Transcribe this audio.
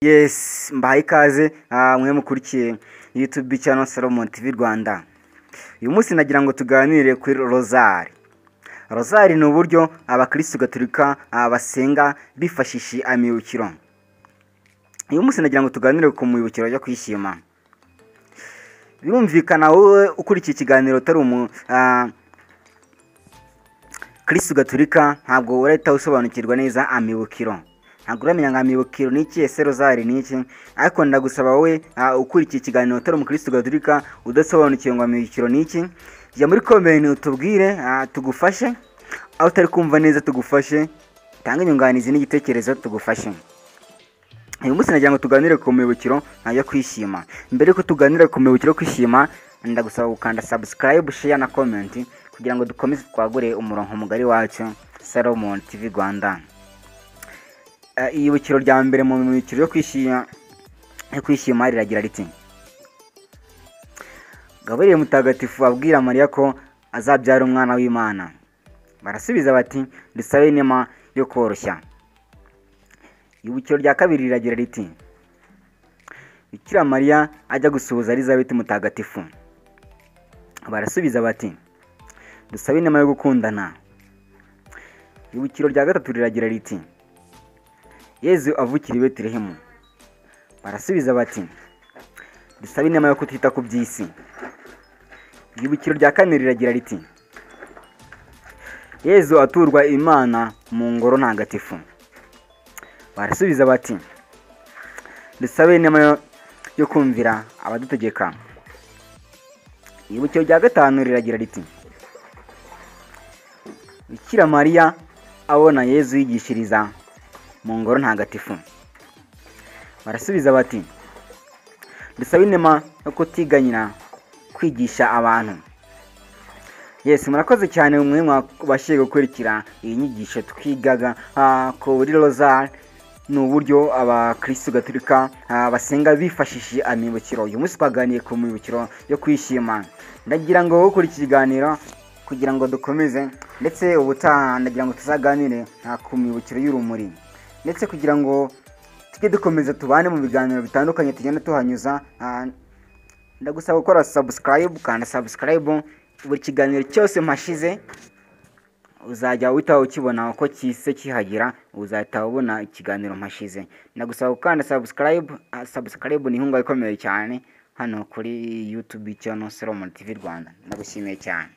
Yes, mbahaye ikaze mwe mukurikiye YouTube channel Salomon TV Rwanda. Uyu munsi nagira ngo tuganire kuri Rozari. Rozari ni uburyo abakristo gatolika basenga bifashishi amibukiro. Uyu munsi nagira ngo tuganire ku mibukiro yo kwishima. Birumvikana wowe ukurikiye ikiganiro utari Kristo gatolika ntabwo urahita usobanukirwa neza amibukiro. Ntabwo uramenya ngo amibukiro ni iki, ese Rozari ni iki, ariko ndagusaba wowe ukurikiye ikiganiro utari umukristo gatolika udasobanukiwe ngo amibukiro ni iki, jya muri comment utubwire tugufashe, aho utari kumva neza tugufashe, tanga inyunganizi n'igitekerezo tugufashe. Uyu munsi nagira ngo tuganire ku mibukiro yo kwishima. Mbere yuko tuganira ku mibukiro yo kwishima, ndagusaba gukanda subscribe, share na comment kugira ngo dukomeze twagure umurongo mugari wacu Salomon TV Rwanda. Iyibukiro rya mbere mu mibukiro yo kwishima riragira riti: Gaburiyeli mutagatifu abwira Mariya ko azabyara umwana w'Imana. Barasubiza bati dusabe inema yo koroshya. Iyibukiro rya kabiri riragira riti: Bikira Mariya ajya gusuhuza Elizabeth mutagatifu. Barasubiza bati dusabe inema yo gukundana. Iyibukiro rya gatatu riragira riti: Yezu avukira i Betelehemu. Barasubiza bati dusabe inema yo kutita ku by'isi. Iyibukiro rya kane riragira riti: Yezu aturwa Imana mu ngoro ntagatifu. Barasubiza bati dusabe inema yo kumvira abadutegeka. Iyibukiro rya gatanu riragira riti: Bikira Mariya abona Yezu yigishiriza mu ngoro ntagatifu. Barasubiza bati dusabe inema yo kutiganyira kwigisha abantu. Yes, murakoze cyane umwe mwabashije gukurikira iyi nyigisho twigaga kuri Rozari. Ni uburyo abakristo gatolika basenga bifashishije amibukiro. Uyu munsi twaganiye ku mibukiro yo kwishima. Ndagira ngo ukuri ikiganiro kugira ngo dukomeze, ndetse ubutaha ndagira ngo tuzaganire ku mibukiro y'urumuri, ndetse kugira ngo tujye dukomeza tubane mu biganiro bitandukanye tugenda tuhanyuza. Ndagusaba gukora subscribe, kandi subscribe buri kiganiro cyose mpashize uzajya uhita ukibona uko kise kihagira, uzahita ubona ikiganiro mpashize. Ndagusaba gukanda subscribe ni inkunga ikomeye cyane hano kuri YouTube channel Salomon TV Rwanda. Ndagushimiye cyane.